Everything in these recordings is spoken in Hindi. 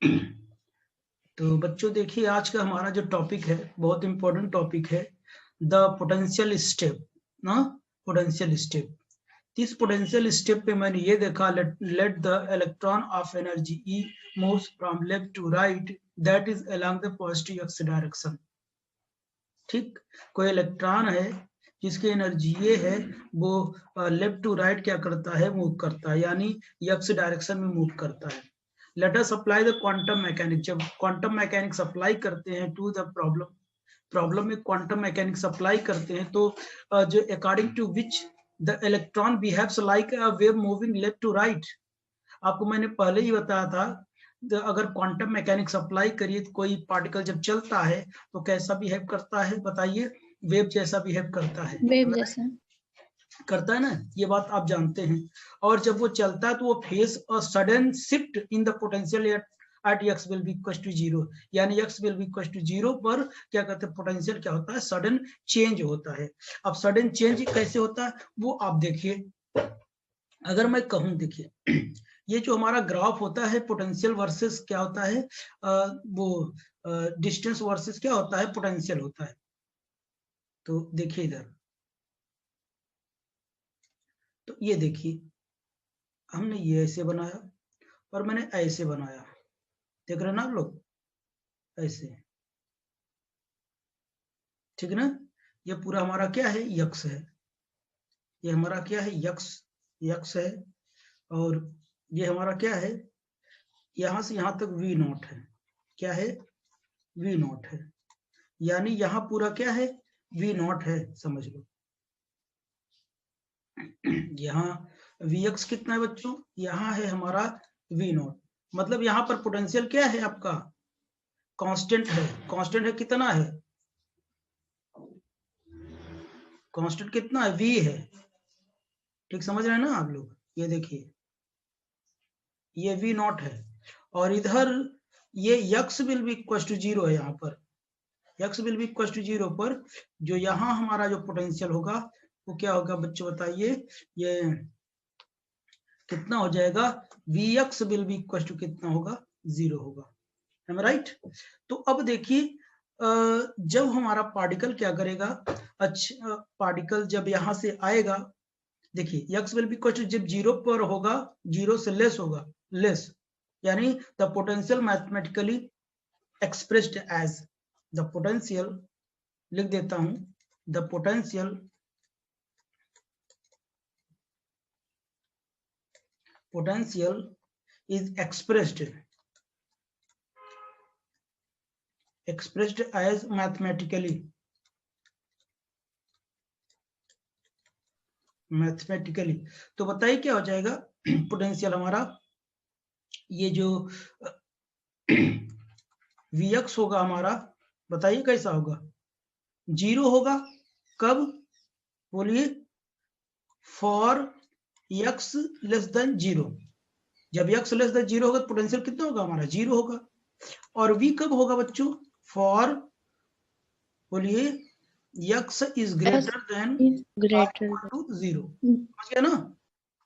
तो बच्चों देखिए, आज का हमारा जो टॉपिक है बहुत इंपॉर्टेंट टॉपिक है, द पोटेंशियल स्टेप ना, पोटेंशियल स्टेप। इस पोटेंशियल स्टेप पे मैंने ये देखा, let the electron of energy E moves from left to right, that is along the positive X direction. ठीक, कोई इलेक्ट्रॉन है जिसकी एनर्जी ये है, वो लेफ्ट टू राइट क्या करता है, मूव करता है, यानी एक्स डायरेक्शन में मूव करता है। Let us apply the quantum mechanics. जब क्वांटम मैकेनिक्स अप्लाई करते हैं टू द प्रॉब्लम में क्वांटम मैकेनिक्स अप्लाई करते हैं, तो जो according to which the electron behaves like a wave moving left to right. आपको मैंने पहले ही बताया था, अगर क्वांटम मैकेनिक्स अप्लाई करिए तो कोई पार्टिकल जब चलता है तो कैसा बिहेव करता है, बताइए, वेव जैसा बिहेव करता है, वेव जैसा करता है ना, ये बात आप जानते हैं। और जब वो चलता है तो वो face a sudden shift in the potential at x will be equal to 0, यानी x will be equal to 0 पर क्या कहते हैं, पोटेंशियल क्या होता है, सडन चेंज होता है। अब सडन चेंज कैसे होता है वो आप देखिए। अगर मैं कहूं, देखिए ये जो हमारा ग्राफ होता है पोटेंशियल वर्सेस क्या होता है, वो डिस्टेंस वर्सेस क्या होता है, पोटेंशियल होता है। तो देखिए इधर, तो ये देखिए हमने ये ऐसे बनाया और मैंने ऐसे बनाया, देख रहे ना आप लोग, ऐसे, ठीक है ना। ये पूरा हमारा क्या है, यक्स है, ये हमारा क्या है, यक्स है। और ये हमारा क्या है, यहां से यहां तक v नॉट है, क्या है, v नॉट है, यानी यहाँ पूरा क्या है, v नॉट है, समझ लो। यहाँ vx कितना है बच्चों, यहाँ है हमारा v नॉट, मतलब यहाँ पर पोटेंशियल क्या है आपका, कांस्टेंट है। कांस्टेंट है, कितना है, कांस्टेंट कितना है, v है। ठीक समझ रहे हैं ना आप लोग, ये देखिए ये v नॉट है, और इधर ये x will be equal to 0 है। यहाँ पर x will be equal to 0 पर जो यहाँ हमारा जो पोटेंशियल होगा वो क्या होगा बच्चों, बताइए, ये कितना हो जाएगा, vx will be equal to कितना होगा, 0 होगा, है मैं राइट। तो अब देखिए जब हमारा पार्टिकल क्या करेगा, अच्छा पार्टिकल जब यहाँ से आएगा, देखिए x will be equal to, जब 0 पर होगा, 0 से लेस होगा, लेस, यानी the potential mathematically expressed as, the potential, लिख देता हूं, the potential is expressed as mathematically तो बताइए क्या हो जाएगा पोटेंशियल हमारा, ये जो vx होगा हमारा, बताइए कैसा होगा, 0 होगा, कब, बोलिए, फॉर x लेस देन 0, जब x लेस देन 0 होगा तो पोटेंशियल कितना होगा हमारा, 0 होगा। और v कब होगा बच्चों, फॉर, बोलिए, x is greater than to 0, समझ गया ना।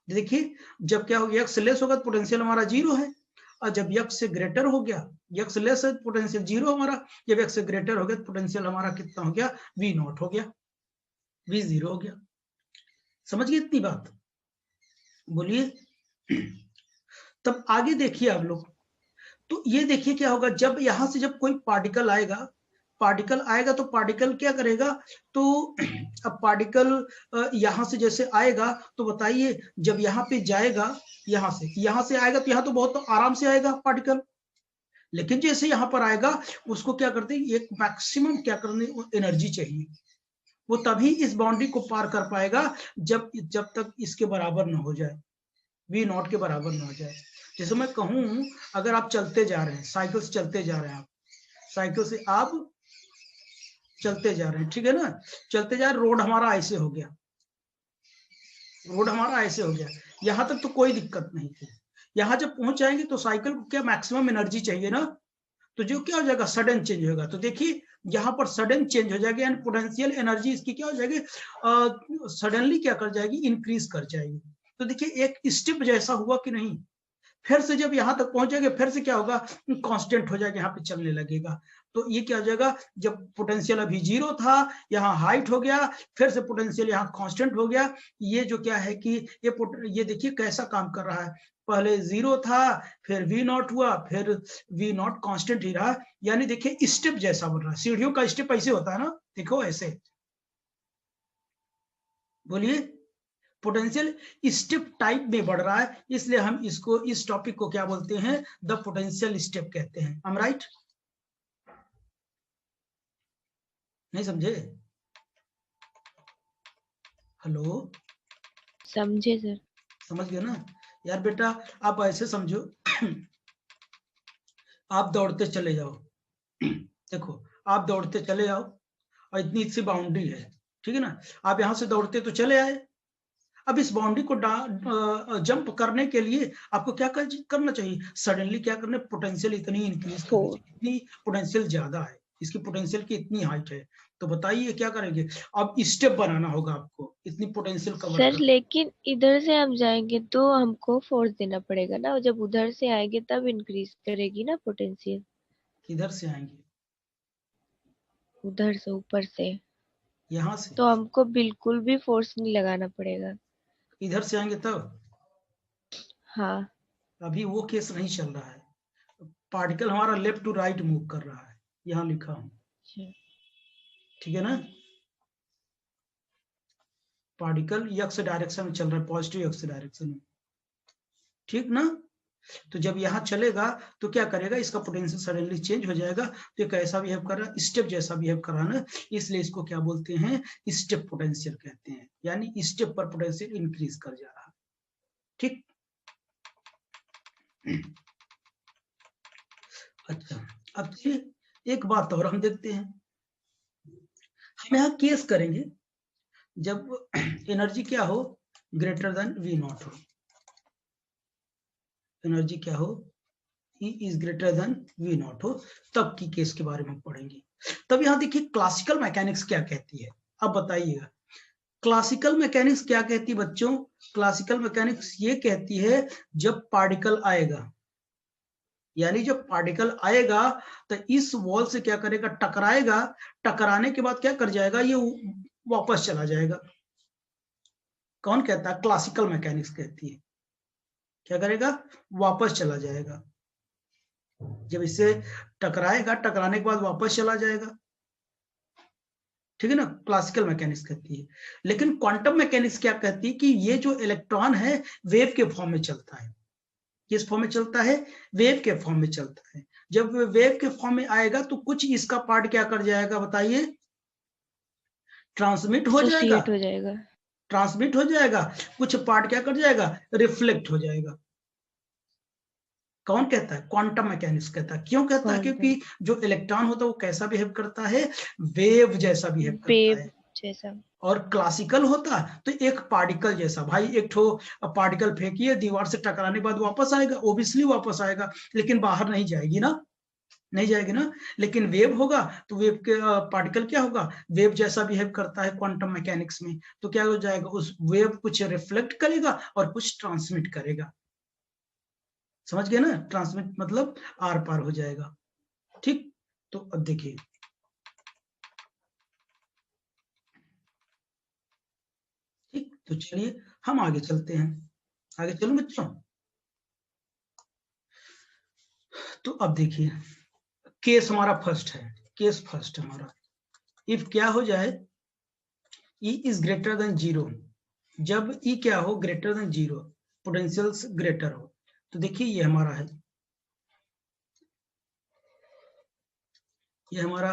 देखिए जब क्या हो गया, x लेस होगा तो पोटेंशियल हमारा 0 है, और जब x से ग्रेटर हो गया, x लेस है पोटेंशियल 0 हमारा, जब x से ग्रेटर हो गया तो पोटेंशियल हमारा कितना हो गया, v नॉट हो गया, v 0 हो गया। समझ गए इतनी बात, बोलिए। तब आगे देखिए आप लोग, तो ये देखिए क्या होगा, जब यहां से जब कोई पार्टिकल आएगा तो पार्टिकल क्या करेगा, तो अब पार्टिकल यहां से जैसे आएगा तो बताइए, जब यहाँ पे जाएगा, यहां से आएगा तो यहाँ तो बहुत आराम से आएगा पार्टिकल, लेकिन जैसे यहाँ पर आएगा उसको क्या करते हैं, एक मैक्सिमम क्या करने एनर्जी चाहिए, वो तभी इस बाउंड्री को पार कर पाएगा जब तक इसके बराबर ना हो जाए, v नॉट के बराबर ना हो जाए। जैसे मैं कहूं, अगर आप चलते जा रहे हैं, साइकिल से चलते जा रहे हैं, आप साइकिल से आप चलते जा रहे हैं, ठीक है ना, चलते जा रहे, रोड हमारा ऐसे हो गया, यहां तक तो कोई दिक्कत नहीं थी, यहां जब पहुंच जाएंगे तो साइकिल को क्या मैक्सिमम एनर्जी चाहिए ना, तो जो क्या हो जाएगा, सडन चेंज होगा। तो देखिए यहाँ पर सडन चेंज हो जाएगी, एंड पोटेंशियल एनर्जी इसकी क्या हो जाएगी, सडनली क्या कर जाएगी, इंक्रीज कर जाएगी। तो देखिए एक स्टेप जैसा हुआ कि नहीं, फिर से जब यहां तक पहुंचेगा फिर से क्या होगा, कांस्टेंट हो जाएगा, यहाँ पे चलने लगेगा। तो ये क्या हो जाएगा, जब पोटेंशियल अभी 0 था, यहाँ हाइट हो गया, फिर से पोटेंशियल यहाँ कांस्टेंट हो गया। ये जो क्या है कि ये देखिए कैसा काम कर रहा है, पहले 0 था, फिर वी नॉट हुआ, फिर वी नॉट कांस्टेंट ही रहा, यानी देखिए स्टेप जैसा बन रहा है। सीढ़ियों का स्टेप ऐसे होता है ना, देखो ऐसे, बोलिए, पोटेंशियल स्टेप टाइप में बढ़ रहा है, इसलिए हम इसको, इस टॉपिक को क्या बोलते हैं, द पोटेंशियल स्टेप कहते हैं। I am right? नहीं समझे? हेलो, समझे सर? समझ गए ना यार बेटा? आप ऐसे समझो, आप दौड़ते चले जाओ, देखो आप दौड़ते चले जाओ और इतनी सी बाउंड्री है, ठीक है ना, आप यहां से दौड़ते तो चले आए, अब इस बाउंड्री को जंप करने के लिए आपको क्या करना चाहिए, सडनली क्या करना, पोटेंशियल इतनी इंक्रीज करनी चाहिए, इतनी पोटेंशियल ज्यादा है, इसकी पोटेंशियल की इतनी हाइट है, तो बताइए क्या करेंगे, अब स्टेप बनाना होगा आपको इतनी पोटेंशियल कवर सर कर। लेकिन इधर से हम जाएंगे तो हमको फोर्स देना पड़ेगा ना, जब उधर से आएंगे तब इंक्रीज करेगी ना पोटेंशियल। किधर से आएंगे? उधर से, ऊपर से, यहाँ से? तो हमको बिल्कुल भी फोर्स नहीं लगाना पड़ेगा। इधर से आएंगे तब? हाँ। अभी वो केस नहीं चल रहा है, पार्टिकल हमारा लेफ्ट टू राइट मूव कर रहा है, यहाँ लिखा हूं, ठीक है ना, पार्टिकल एक्स डायरेक्शन में चल रहा है, पॉजिटिव एक्स डायरेक्शन में, ठीक ना। तो जब यहाँ चलेगा तो क्या करेगा, इसका पोटेंशियल सडनली चेंज हो जाएगा, तो ये कैसा बिहेव कर रहा है, स्टेप जैसा बिहेव कर रहा है ना, इसलिए इसको क्या बोलते हैं, स्टेप पोटेंशियल कहते हैं, यानी स्टेप पर पोटेंशियल इंक्रीज कर जा रहा है, ठीक। अच्छा, अब एक बात और हम देखते हैं, हम यहाँ केस करेंगे जब एनर्जी क्या हो, ग्रेटर देन वी नॉट हो, एनर्जी क्या हो, E is greater than V naught हो, तब की केस के बारे में पढ़ेंगे। तब यहाँ देखिए क्लासिकल मैकेनिक्स क्या कहती है, अब बताइएगा, क्लासिकल मैकेनिक्स क्या कहती है बच्चों, क्लासिकल मैकेनिक्स ये कहती है जब पार्टिकल आएगा, यानी जब पार्टिकल आएगा तो इस वॉल से क्या करेगा, टकराएगा, टकराने के बाद क्या कर जाएगा, ये वापस चला जाएगा। कौन कहता है, क्लासिकल मैकेनिक्स कहती है, क्या करेगा, वापस चला जाएगा, जब इससे टकराएगा, टकराने के बाद वापस चला जाएगा, ठीक है ना, क्लासिकल मैकेनिक्स कहती है। लेकिन क्वांटम मैकेनिक्स क्या कहती है कि ये जो इलेक्ट्रॉन है वेव के फॉर्म में चलता है, किस फॉर्म में चलता है, वेव के फॉर्म में चलता है, जब वेव के फॉर्म में आएगा तो कुछ इसका पार्ट क्या कर जाएगा, बताइए, ट्रांसमिट हो जाएगा, हो जाएगा। ट्रांसमिट हो जाएगा, कुछ पार्ट क्या कर जाएगा, रिफ्लेक्ट हो जाएगा। कौन कहता है, क्वांटम मैकेनिक्स कहता है। क्यों कहता है, क्योंकि जो इलेक्ट्रॉन होता है वो कैसा बिहेव करता है, वेव जैसा बिहेव करता है, जैसा। और क्लासिकल होता तो एक पार्टिकल जैसा, भाई एक ठो पार्टिकल फेंकिए, दीवार से टकराने के बाद वापस आएगा, ओबियसली वापस आएगा, लेकिन बाहर नहीं जाएगी ना, नहीं जाएगी ना। लेकिन वेव होगा तो वेव के पार्टिकल क्या होगा, वेव जैसा बिहेव करता है क्वांटम मैकेनिक्स में, तो क्या हो जाएगा, उस वेव कुछ रिफ्लेक्ट करेगा और कुछ ट्रांसमिट करेगा, समझ गए ना, ट्रांसमिट मतलब आर पार हो जाएगा, ठीक। तो अब देखिए, ठीक, तो चलिए हम आगे चलते हैं, आगे चलो बच्चों। तो अब देखिए, केस हमारा फर्स्ट है, केस फर्स्ट हमारा, इफ क्या हो जाए, E इज ग्रेटर देन 0, जब E क्या हो, ग्रेटर देन 0, पोटेंशियल ग्रेटर हो, तो देखिए ये हमारा है, ये हमारा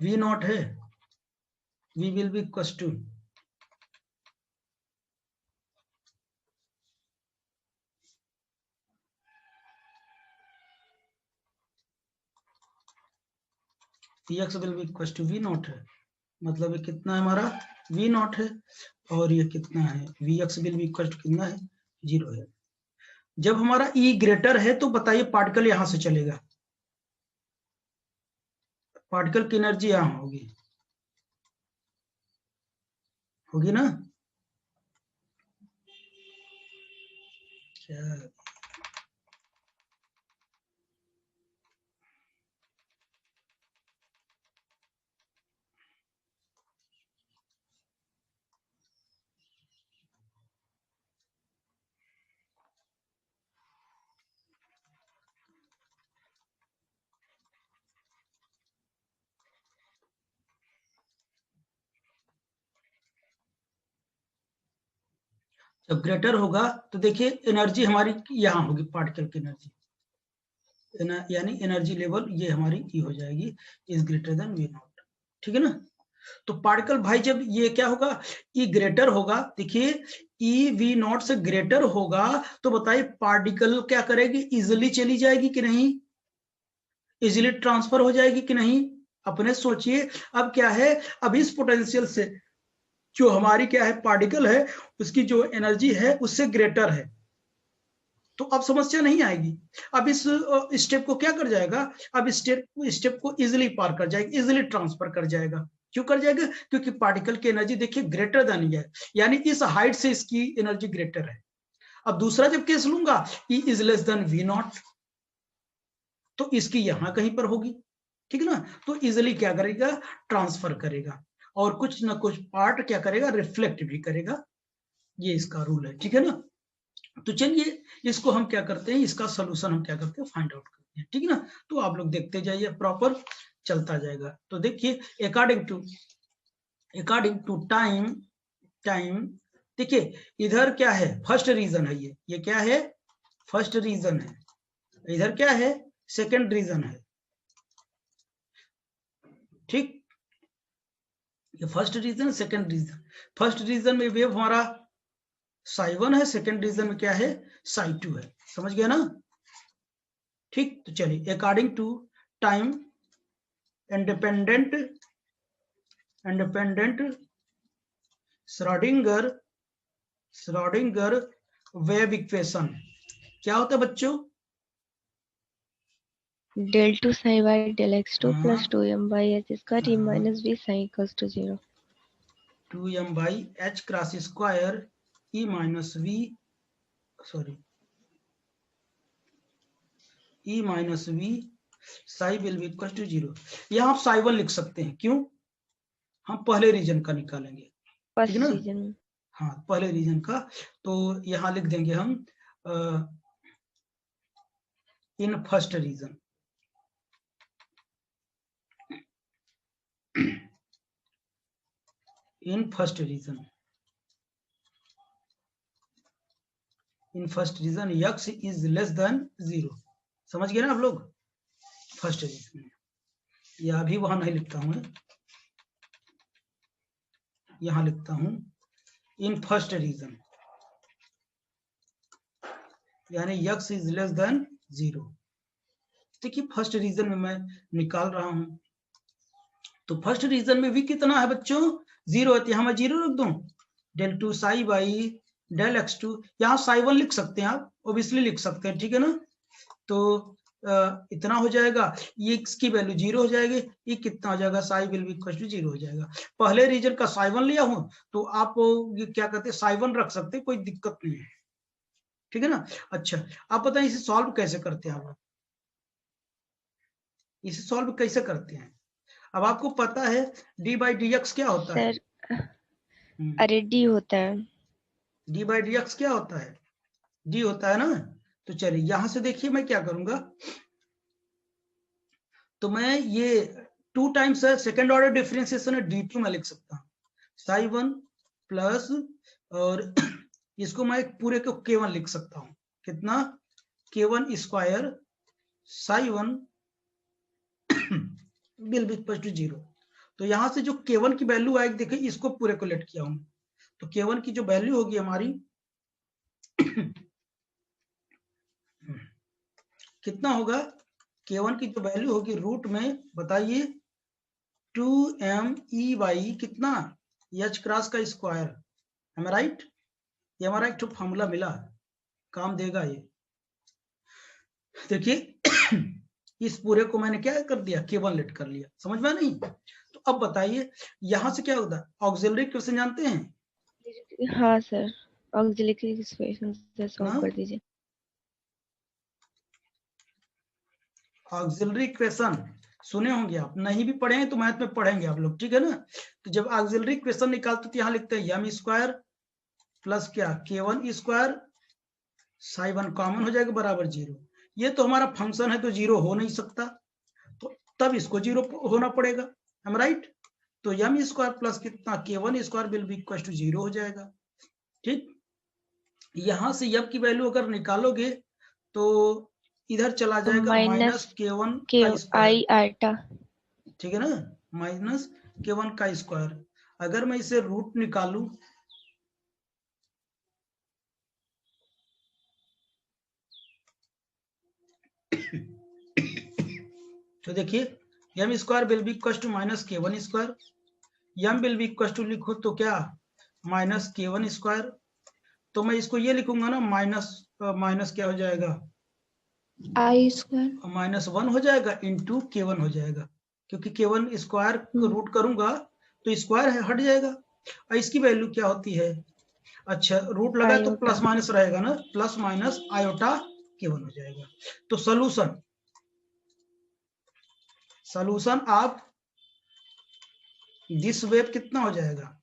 V नॉट है, V will be equal to, X will be equal to V naught है, मतलब ये कितना है हमारा, V नॉट है, और ये कितना है, Vx will be equal to कितना है, 0 है। जब हमारा E ग्रेटर है तो बताइए पार्टिकल यहां से चलेगा, पार्टिकल की एनर्जी यहां होगी, होगी ना, क्या जब ग्रेटर होगा तो देखिए एनर्जी हमारी यहाँ होगी, पार्टिकल की एनर्जी, यानी एनर्जी लेवल ये हमारी ई हो जाएगी, is greater than V naught, ठीक है ना। तो पार्टिकल भाई जब ये क्या होगा, ई ग्रेटर होगा, देखिए ई वी नॉट से ग्रेटर होगा तो बताइए पार्टिकल क्या करेगी, इजिली चली जाएगी कि नहीं, इजिली ट्रांसफर हो जाएगी कि नहीं, अपने सोचिए। अब क्या है, अब इस पोटेंशियल से जो हमारी क्या है पार्टिकल है उसकी जो एनर्जी है उससे ग्रेटर है, तो अब समस्या नहीं आएगी। अब इस स्टेप को क्या कर जाएगा, अब स्टेप को इजिली पार कर जाएगा, इजिली ट्रांसफर कर जाएगा। क्यों कर जाएगा, क्योंकि पार्टिकल की एनर्जी देखिए ग्रेटर देन है, यानी इस हाइट से इसकी एनर्जी ग्रेटर है। अब दूसरा जब केस लूंगा, E is less than V naught, तो इसकी यहां कहीं पर होगी, ठीक है ना, तो इजिली क्या करेगा, ट्रांसफर करेगा, और कुछ ना कुछ पार्ट क्या करेगा, रिफ्लेक्ट भी करेगा, ये इसका रूल है, ठीक है ना। तो चलिए इसको हम क्या करते हैं, इसका सोल्यूशन हम क्या करते हैं, फाइंड आउट करते हैं, ठीक है ना। तो आप लोग देखते जाइए, प्रॉपर चलता जाएगा। तो देखिए अकॉर्डिंग टू टाइम देखिए इधर क्या है, फर्स्ट रीजन है, ये क्या है, फर्स्ट रीजन है, इधर क्या है, सेकंड रीजन है, ठीक, ये first region second region, first region में वेव हमारा psi1 है, सेकंड रीजन में क्या है, psi2 है, समझ गया ना, ठीक। तो चलिए according to time independent Schrodinger wave equation क्या होता है बच्चों, del 2 psi y del x2 plus 2m by h square e minus v psi equals to 0. 2m by h cross square e minus v, sorry e minus v psi will be equal to 0। यहाँ आप psi1 लिख सकते हैं, क्यों, हम पहले रीजन का निकालेंगे, ठीक है ना, रीजन, हाँ पहले रीजन का, तो यहाँ लिख देंगे हम in first region, in first region x is less than 0, समझ गए ना आप लोग, फर्स्ट रीजन में, या अभी वहां नहीं लिखता हूं, यहां लिखता हूं इन फर्स्ट रीजन, यानी x इज लेस देन 0। देखिए फर्स्ट रीजन में मैं निकाल रहा हूं, तो फर्स्ट रीजन में v कितना है बच्चों, 0 है, यहां मैं 0 रख दूं, del 2 psi by del x2, यहाँ psi1 लिख सकते हैं आप, ओबियसली लिख सकते हैं, ठीक है ना। तो इतना हो जाएगा, ये x की वैल्यू 0 हो जाएगी, ये कितना हो जाएगा, psi will be equal to 0 हो जाएगा। पहले रीजन का psi1 लिया हूं तो आप ये क्या कहते हैं, psi1 रख सकते हैं, कोई दिक्कत नहीं है, ठीक है ना। अच्छा आप बताएं इसे सॉल्व कैसे करते हैं, आप इसे सॉल्व कैसे करते हैं। अब आपको पता है डी बाई डी एक्स क्या होता है, अरे डी होता है, डी बाई डी एक्स क्या होता है, डी होता है ना। तो चलिए यहां से देखिए मैं क्या करूंगा, तो मैं ये 2 टाइम्स है, सेकेंड ऑर्डर डिफरेंशिएशन है, d2 में लिख सकता हूँ, psi1 प्लस, और इसको मैं पूरे को k1 लिख सकता हूँ, कितना, k1 square psi1 will be equal to 0। तो यहां से जो k1 की वैल्यू आएगी, देखिए इसको पूरे को लेट किया हूं, तो k1 की जो वैल्यू होगी हमारी कितना होगा, k1 की जो वैल्यू होगी रूट में बताइए 2m e कितना, h क्रॉस का स्क्वायर, है राइट, ये हमारा एक फॉर्मूला मिला, काम देगा ये। देखिए इस पूरे को मैंने क्या कर दिया, k1 लेट कर लिया, समझ में नहीं। तो अब बताइए यहां से क्या होता है, ऑक्सिलरी इक्वेशन जानते हैं, हाँ सर, ऑक्सिलरी इक्वेशन से सॉल्व कर दीजिए। ऑक्सिलरी इक्वेशन सुने होंगे आप, नहीं भी पढ़े हैं तो मैथ में पढ़ेंगे आप लोग, ठीक है ना। तो जब ऑक्सिलरी इक्वेशन निकालते तो यहाँ लिखते हैं m स्क्वायर प्लस क्या, k1 स्क्वायर, psi1 कॉमन हो जाएगा बराबर 0। ये तो हमारा फंक्शन है तो 0 हो नहीं सकता, तो तब इसको 0 होना पड़ेगा, हम राइट। तो m स्क्वायर प्लस कितना, k1 square will be equal to 0 हो जाएगा, ठीक। यहां से यब की वैल्यू अगर निकालोगे तो इधर चला तो जाएगा माइनस -k1 के का स्क्वायर, आई आटा। ठीक है ना, -k1 का स्क्वायर। अगर मैं इसे रूट निकालूं तो देखिए m square will be equal to -k1 square, m will be equal to लिखो तो क्या -k1 स्क्वायर। तो मैं इसको ये लिखूंगा ना, माइनस क्या हो जाएगा, आई स्क्वायर। -1 हो जाएगा इंटू k1 हो जाएगा, क्योंकि k1 स्क्वायर को रूट करूंगा तो स्क्वायर है हट जाएगा। और इसकी वैल्यू क्या होती है, अच्छा रूट लगा तो आयोटा। प्लस माइनस रहेगा ना, प्लस माइनस आयोटा k1 हो जाएगा। तो सॉल्यूशन ऑफ दिस वेव कितना हो जाएगा,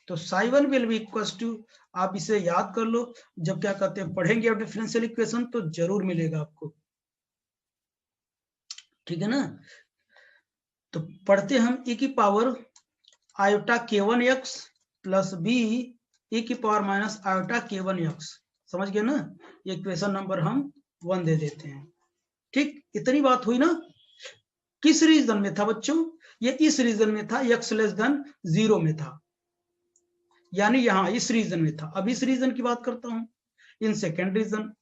तो साई1 विल बी इक्वल टू, आप इसे याद कर लो, जब क्या कहते हैं पढ़ेंगे अब डिफरेंशियल इक्वेशन तो जरूर मिलेगा आपको, ठीक है ना। तो पढ़ते हम e की power iota k1x plus b e की पावर माइनस आयोटा k1x, समझ गए ना, ये इक्वेशन नंबर हम 1 दे देते हैं। ठीक, इतनी बात हुई ना। किस रीजन में था बच्चों, ये इस रीजन में था, x लेस देन 0 में था, यानी यहां इस रीजन में था। अब इस रीजन की बात करता हूं, in second region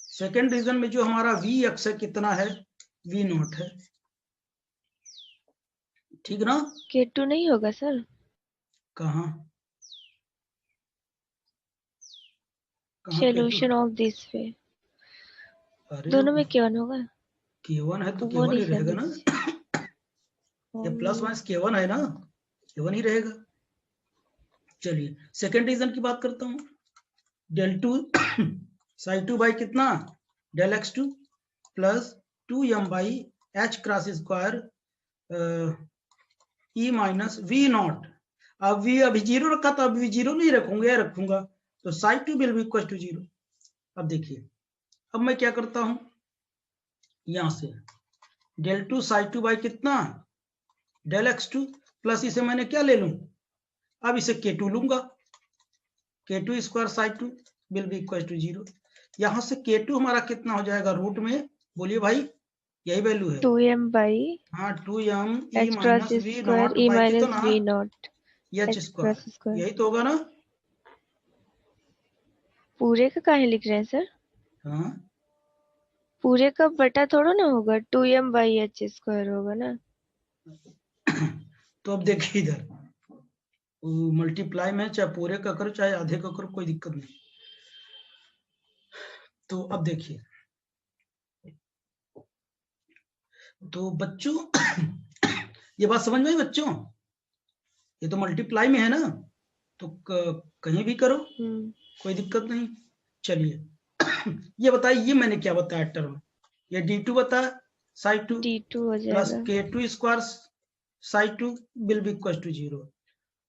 second region में जो हमारा वी एक्स है कितना है, वी नॉट है, ठीक ना। K2 नहीं होगा सर? कहा सोल्यूशन ऑफ दिस वे, अरे दोनों में K1 होगा। k1 है तो वो k1 नहीं ही सर रहेगा ना, ये प्लस माइनस k1 है ना, k1 ही रहेगा। चलिए सेकेंड रीजन की बात करता हूं, del two psi two by कितना, del x two plus 2m by H cross square E minus V naught. अब वी अभी जीरो रखा था, अब वी जीरो नहीं रखूंगा, या रखूंगा तो psi two will be equal to 0। अब देखिए, अब मैं क्या करता हूं, यहां से del two psi two by कितना, डेल एक्स टू प्लस इसे मैंने क्या ले लूं, अब इसे k2 लूंगा, k2 square psi two will be equal to 0। यहां से k2 हमारा कितना हो जाएगा रूट में, बोलिए भाई, यही वैल्यू है, 2m बाई हाँ 2m e h cross minus V square naught e by minus कितना v naught H h cross square, square. यही तो होगा ना। पूरे का काहे लिख रहे हैं सर? हाँ पूरे का बटा थोड़ा ना होगा, 2m बाई h स्क्वायर होगा ना। तो अब देखिए इधर मल्टीप्लाई में चाहे पूरे का करो चाहे आधे का करो, कोई दिक्कत नहीं। तो अब देखिए, तो बच्चों ये बात समझ में आई बच्चों, ये तो मल्टीप्लाई में है ना, तो कहीं भी करो कोई दिक्कत नहीं। चलिए ये बताइए, ये मैंने क्या बताया टर्म, ये d2 बताया साई टू d2 हो प्लस जाएगा। k2 square psi two will be equal to 0।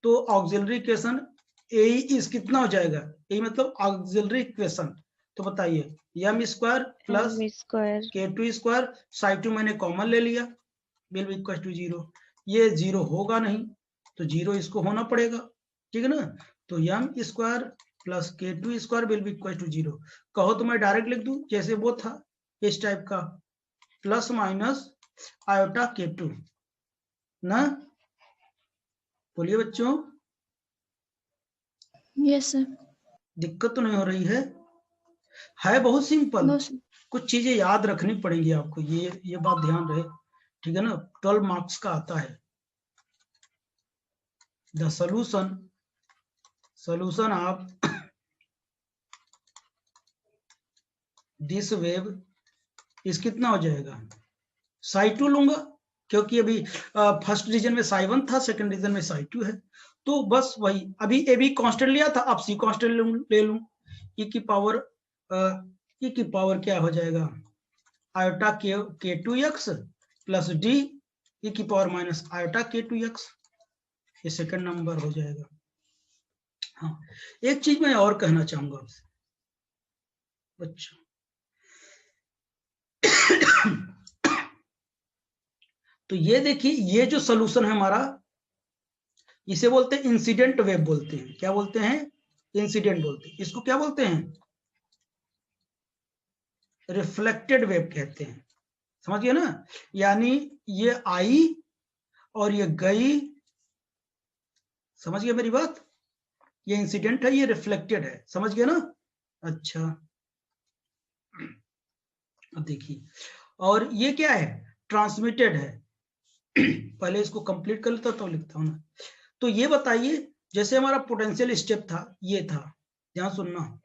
तो ऑक्सिलरी इक्वेशन ए इस कितना हो जाएगा, ए मतलब ऑक्सिलरी इक्वेशन, तो बताइए m square plus m square k2 square psi to मैंने कॉमन ले लिया विल बी इक्वल टू 0। ये 0 होगा नहीं तो 0 इसको होना पड़ेगा, ठीक है ना। तो m square plus k2 square will be equal to 0। कहो तो मैं डायरेक्ट लिख दूं जैसे वो था इस टाइप का, प्लस माइनस आयोटा k2 ना, बोलिए बच्चों, यस सर। दिक्कत तो नहीं हो रही है बहुत सिंपल। No sir. कुछ चीजें याद रखनी पड़ेंगी आपको, ये बात ध्यान रहे, ठीक है ना, 12 मार्क्स का आता है। The solution of this wave इस कितना हो जाएगा, साई टू लूंगा, क्योंकि अभी फर्स्ट रीजन में साई वन था, सेकंड रीजन में साई टू है, तो बस वही, अभी ए बी कांस्टेंट लिया था, अब सी कांस्टेंट ले लूं, ई की पावर क्या हो जाएगा, आयोटा के two X plus D E की पावर माइनस आयोटा के टू एक्स, ये सेकंड नंबर हो जाएगा। हाँ, एक चीज मैं और कहना चाहूंगा आपसे बच्चों, तो ये देखिए, ये जो सोल्यूशन है हमारा, इसे बोलते हैं इंसिडेंट वेव बोलते हैं। क्या बोलते हैं? इंसिडेंट बोलते हैं। इसको क्या बोलते हैं? रिफ्लेक्टेड वेव कहते हैं। समझ गए ना? यानी ये आई और ये गई। समझ गए मेरी बात? ये इंसिडेंट है, ये रिफ्लेक्टेड है। समझ गए ना? अच्छा, अब देखिए, और ये क्या है? ट्रांसमिटेड है। पहले इसको कंप्लीट कर लेता तो लिखता हूं ना। तो ये बताइए, जैसे हमारा पोटेंशियल स्टेप था, ये था, ध्यान सुनना।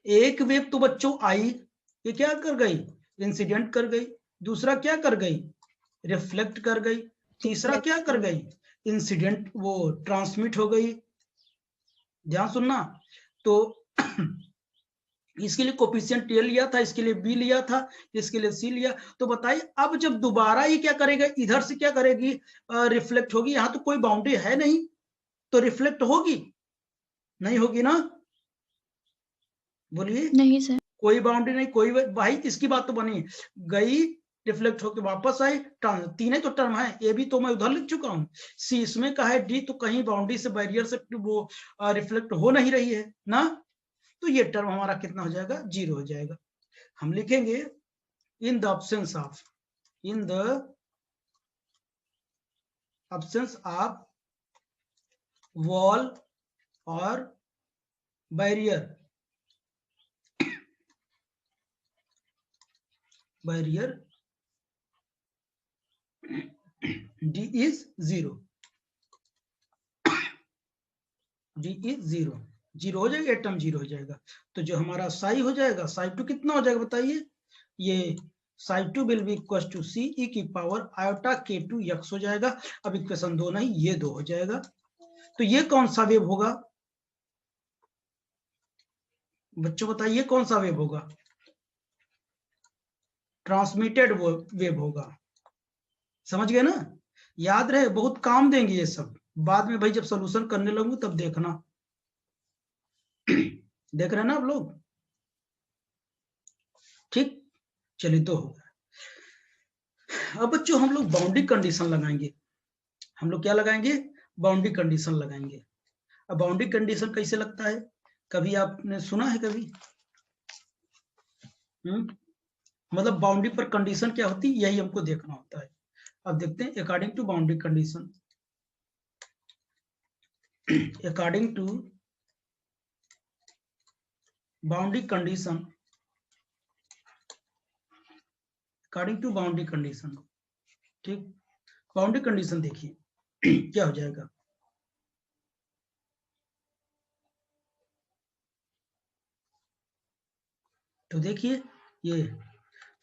एक वेव तो बच्चों आई, ये क्या कर गई? इंसिडेंट कर गई। दूसरा क्या कर गई? रिफ्लेक्ट कर गई। तीसरा क्या कर गई? इंसिडेंट, वो ट्रांसमिट हो गई। ध्यान सुनना। तो इसके लिए कोफिशिएंट ए लिया था, इसके लिए बी लिया था, इसके लिए सी लिया। तो बताइए, अब जब दोबारा ये क्या करेगा? इधर से क्या करेगी? रिफ्लेक्ट होगी। यहां तो कोई बाउंड्री है नहीं, तो रिफ्लेक्ट होगी? नहीं होगी ना? बोलिए। नहीं सर। कोई बाउंड्री नहीं, कोई भाई, इसकी बात तो बनी। गई, रिफ्लेक्ट होकर वापस आई, तीन ही तो टर्म है। ए भी तो मैं उधर लिख चुका हूँ। सी इसमें का है, डी तो कहीं बाउंड्री से, बैरियर से वो रिफ्लेक्ट हो नहीं रही है ना। तो ये टर्म हमारा कितना हो जाएगा? 0 हो जाएगा। हम लिखेंगे in the absence of, in the absence of wall और barrier, barrier d is 0, d is 0, 0 हो जाएगा, टर्म 0 हो जाएगा। तो जो हमारा साई हो जाएगा, साई टू कितना हो जाएगा बताइए? ये psi two will be equal to C ई की पावर आयोटा के टू एक्स हो जाएगा। अब इक्वेशन 2 नहीं, ये 2 हो जाएगा। तो ये कौन सा वेव होगा बच्चों? बताइए कौन सा वेव होगा? ट्रांसमिटेड वेव होगा। समझ गए ना? याद रहे, बहुत काम देंगे ये सब बाद में भाई, जब सॉल्यूशन करने लगूं तब देखना। देख रहे हैं ना आप लोग? ठीक, चलिए तो होगा। अब बच्चों हम लोग बाउंड्री कंडीशन लगाएंगे। हम लोग क्या लगाएंगे? बाउंड्री कंडीशन लगाएंगे। अब बाउंड्री कंडीशन कैसे लगता है? कभी आपने सुना है कभी? मतलब बाउंड्री पर कंडीशन क्या होती है, यही हमको देखना होता है। अब देखते हैं, according to boundary condition, according to boundary condition, according to boundary condition, ठीक, बाउंड्री कंडीशन देखिए क्या हो जाएगा। तो देखिए, ये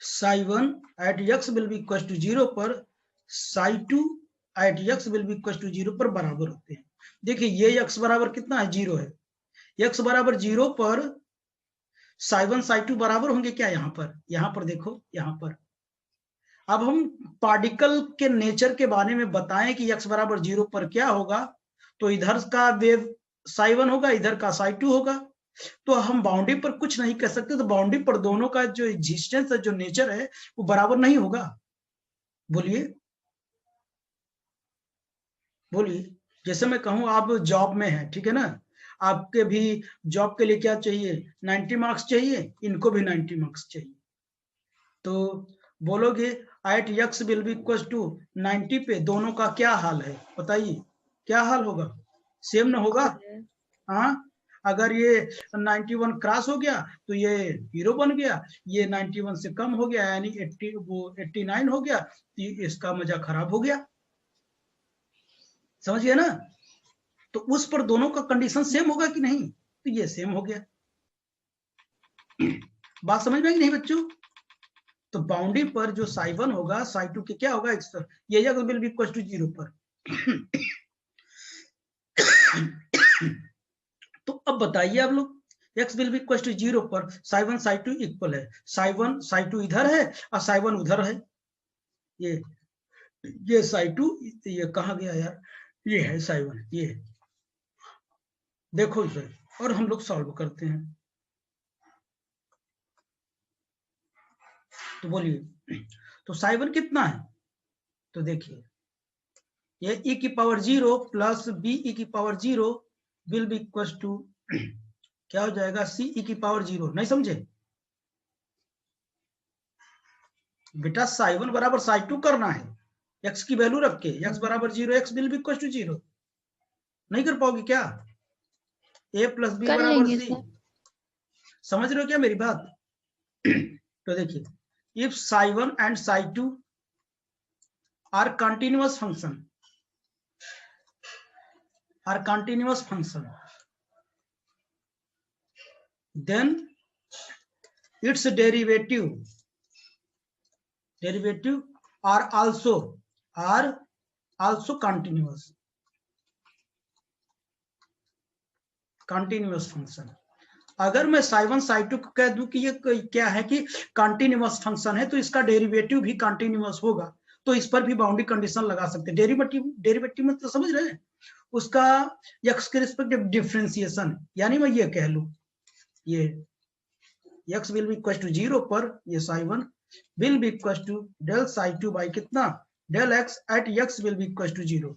psi one at X will be equal to 0 पर psi two at X will be equal to 0 पर बराबर होते हैं। देखिए, ये एक्स बराबर कितना है? 0 है। एक्स बराबर 0 पर साई वन साई टू बराबर होंगे क्या? यहाँ पर देखो, यहाँ पर। अब हम पार्टिकल के नेचर के बारे में बताएं कि एक्स बराबर 0 पर क्या होगा। तो इधर का वेव साई वन होगा, इधर का साई टू होगा। तो हम बाउंड्री पर कुछ नहीं कर सकते। तो बाउंड्री पर दोनों का जो एग्जिस्टेंस है, जो नेचर है, वो बराबर नहीं होगा। बोलिए, बोलिए। जैसे मैं कहूं, आप जॉब में हैं, ठीक है ना? आपके भी जॉब के लिए क्या चाहिए? 90 मार्क्स चाहिए, इनको भी 90 मार्क्स चाहिए। तो बोलोगे at X will be equal to 90 पे दोनों का क्या हाल है? बताइए, क्या हाल होगा? सेम ना होगा? हाँ, अगर ये 91 क्रॉस हो गया तो ये 0 बन गया, ये 91 से कम हो गया यानी 89 हो गया, तो इसका मजा खराब हो गया। समझ गया ना? तो उस पर दोनों का कंडीशन सेम होगा कि नहीं? तो ये सेम हो गया। बात समझ में कि नहीं बच्चों? तो बाउंड्री पर जो साई वन होगा, साई टू के क्या होगा? ये विल बी इक्वल टू 0 पर। तो अब बताइए आप लोग, x will be equal to 0 पर psi one psi two equal है। साई वन साई टू इधर है और साई वन उधर है। ये साई टू, ये कहाँ गया यार? ये है साई वन, ये देखो इसे, और हम लोग सॉल्व करते हैं। तो बोलिए, तो साई1 कितना है, तो देखिए ये e की पावर 0 प्लस बी ई की power 0 will be equal to क्या हो जाएगा, सी ई की पावर 0। नहीं समझे बेटा, साई1 बराबर साई2 करना है, x की वैल्यू रख के, x बराबर 0, x will be equal to 0। नहीं कर पाओगे क्या, a प्लस बी कर बराबर लेंगे सी, सर। समझ रहे हो क्या मेरी बात? तो देखिए, if psi one and psi two are continuous function, then its derivative are also continuous function. अगर मैं साई1 साई2 को कह दूं कि ये क्या है कि कंटिन्यूअस फंक्शन है, तो इसका डेरिवेटिव भी कंटिन्यूअस होगा, तो इस पर भी बाउंड्री कंडीशन लगा सकते हैं। डेरिवेटिव में तो समझ रहे हैं, उसका x के रिस्पेक्ट डिफरेंशिएशन, यानी मैं ये कह लूं ये x will be equal to 0 पर ये psi one will be equal to del psi two by कितना, del x at x will be equal to 0।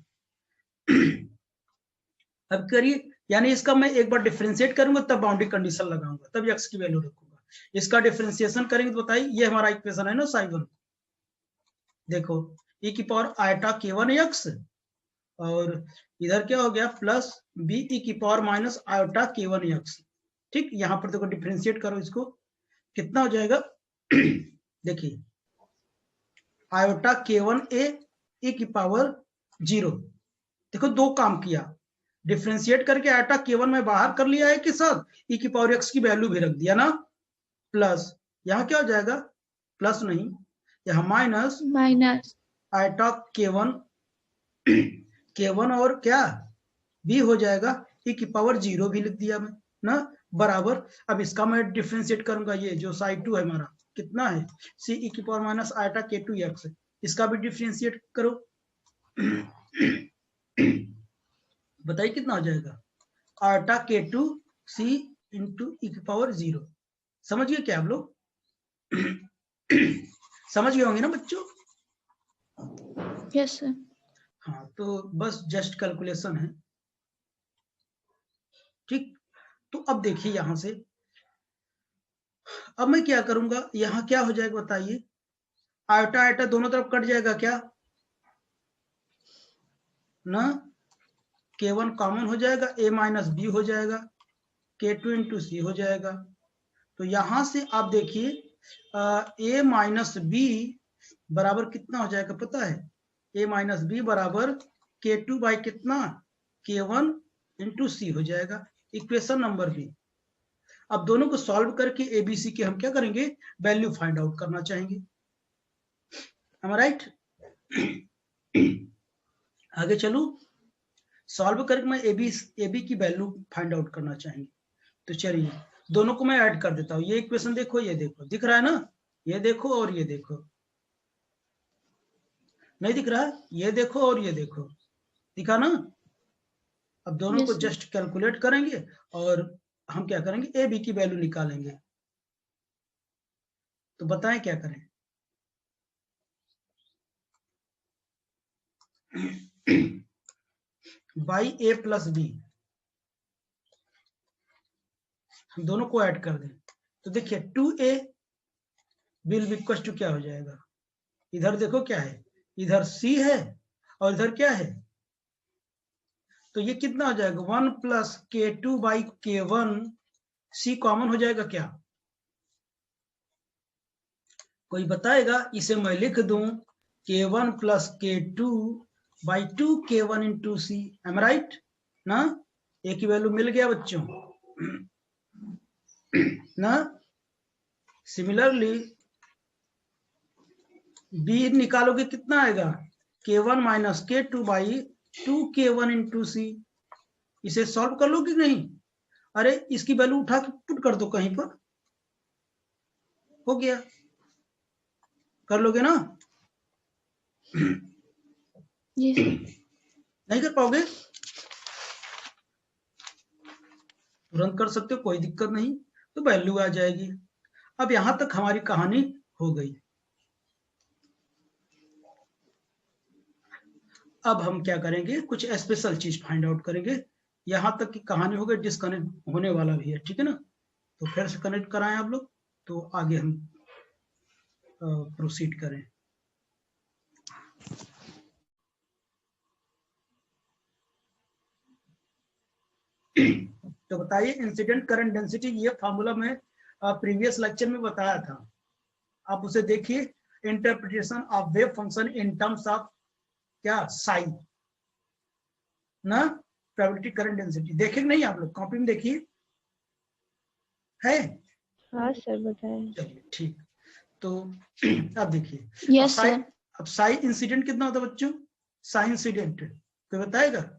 अब करिए, यानी इसका मैं एक बार डिफरेंशिएट करूंगा तब बाउंड्री कंडीशन लगाऊंगा, तब x की वैल्यू रखूंगा। इसका डिफरेंशिएशन करेंगे तो बताइए, ये हमारा इक्वेशन है ना साई1, देखो e की पावर आयटा k1 x और इधर क्या हो गया प्लस बी ई की power minus iota k1 x। ठीक, यहां पर देखो डिफरेंशिएट करो इसको, कितना हो जाएगा देखिए आयोटा k1 a e की पावर 0। देखो दो काम किया, डिफरेंशिएट करके आयोटा k1 में बाहर कर लिया है कि साथ e की पावर x की वैल्यू भी रख दिया ना, प्लस यहाँ क्या हो जाएगा, प्लस नहीं यहाँ माइनस आयोटा k1 और क्या b हो जाएगा e की पावर 0 भी लिख दिया मैं ना, बराबर। अब इसका मैं डिफरेंशिएट करूंगा, ये जो साई2 है हमारा कितना है, सी ई की power minus eta k2 x, इसका भी डिफरेंशिएट करो बताइए कितना हो जाएगा, आयटा k2 c इंटू ई की पावर 0। समझ गए क्या आप लोग? समझ गए होंगे ना बच्चों? Yes sir. हाँ, तो बस जस्ट कैलकुलेशन है। ठीक, तो अब देखिए यहां से, अब मैं क्या करूंगा, यहां क्या हो जाएगा बताइए, आयटा आयटा दोनों तरफ कट जाएगा क्या ना, k1 कॉमन हो जाएगा, a माइनस बी हो जाएगा, k2 इंटू सी हो जाएगा। तो यहां से आप देखिए a माइनस बी बराबर कितना हो जाएगा पता है, a माइनस बी बराबर k2 बाई कितना, k1 इंटू सी हो जाएगा, इक्वेशन नंबर बी। अब दोनों को सॉल्व करके एबीसी के हम क्या करेंगे, वैल्यू फाइंड आउट करना चाहेंगे। am I right? आगे चलू, सॉल्व करके मैं एबी की वैल्यू फाइंड आउट करना चाहेंगे। तो चलिए दोनों को मैं ऐड कर देता हूँ, ये इक्वेशन देखो, ये देखो, दिख रहा है ना, ये देखो और ये देखो, नहीं दिख रहा है, ये देखो और ये देखो, दिखा ना। अब दोनों को जस्ट कैलकुलेट करेंगे और हम क्या करेंगे, ए बी की वैल्यू निकालेंगे। तो बताएं क्या करें बाई ए प्लस बी, हम दोनों को ऐड कर दें तो देखिए 2a will be equal to क्या हो जाएगा, इधर देखो क्या है, इधर c है और इधर क्या है, तो ये कितना हो जाएगा 1 plus k2 by k1, c common हो जाएगा क्या, कोई बताएगा? इसे मैं लिख दूं k1 plus k2 by 2 k1 into C, M right ना, ए की वैल्यू मिल गया बच्चों ना। सिमिलरली बी निकालोगे कितना आएगा, k1 minus k2 by 2 k1 into सी, इसे सॉल्व कर लो कि नहीं, अरे इसकी वैल्यू उठा के पुट कर दो कहीं पर, हो गया, कर लोगे ना? नहीं कर पाओगे? तुरंत कर सकते हो, कोई दिक्कत नहीं, तो वैल्यू आ जाएगी। अब यहां तक हमारी कहानी हो गई। अब हम क्या करेंगे, कुछ स्पेशल चीज फाइंड आउट करेंगे। यहाँ तक की कहानी हो गई, डिस्कनेक्ट होने वाला भी है, ठीक है ना। तो फिर से कनेक्ट कराएं आप लोग, तो आगे हम प्रोसीड करें। तो बताइए, इंसिडेंट करंट डेंसिटी, ये फार्मूला में प्रीवियस लेक्चर में बताया था, आप उसे देखिए। Interpretation of wave function in terms of क्या, साई ना, प्रोबेबिलिटी करंट डेंसिटी। देखेंगे नहीं आप लोग, कॉपी में देखिए, है? हाँ सर बताएं। चलिए ठीक। तो अब देखिए, यस सर। अब साई इंसिडेंट कितना होता है बच्चों? साई इंसिडेंट कोई बताएगा?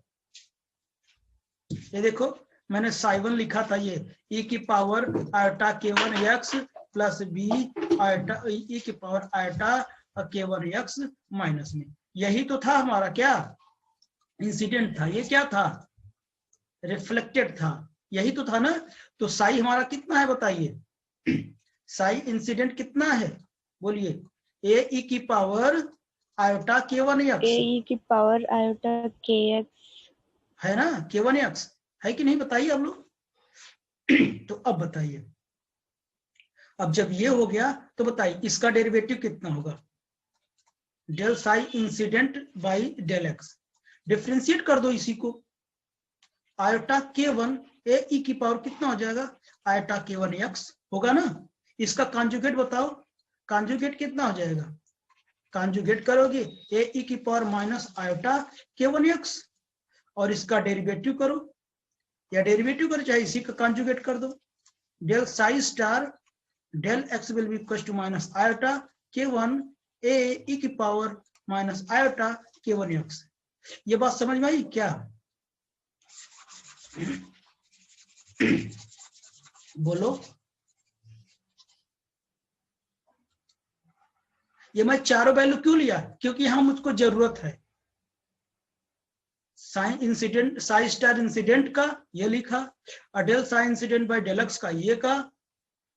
ये देखो, मैंने साई1 लिखा था, ये e की power iota k1x plus b iota e की पावर आयोटा k1x माइनस में, यही तो था हमारा क्या इंसिडेंट था। ये क्या था? रिफ्लेक्टेड था, यही तो था ना। तो साई हमारा कितना है बताइए? साई इंसिडेंट कितना है बोलिए? ए ई की पावर आयोटा k1x, ए ई की पावर आयोटा kx है ना, k1x है कि नहीं, बताइए आप लोग। तो अब बताइए, अब जब ये हो गया तो बताइए इसका डेरिवेटिव कितना होगा? Del psi incident by del X, differentiate कर दो इसी को। आयोटा k1 ए ई की पावर कितना हो जाएगा? आयोटा k1x होगा ना। इसका कॉन्जुगेट बताओ, कॉन्जुगेट कितना हो जाएगा? कॉन्जुगेट करोगे ए ई की पावर माइनस आयोटा k1x, और इसका डेरिवेटिव करो, या डेरिवेटिव करो चाहे इसी का कॉन्जुगेट कर दो। Del psi star del X will be equal to minus iota k1 A E की पावर माइनस आयोटा k1x। ये बात समझ में आई क्या? बोलो। ये मैं चारों वैल्यू क्यों लिया? क्योंकि यहां मुझको जरूरत है। Sine incident, psi star incident का ये लिखा, और del psi incident by del X का ये का,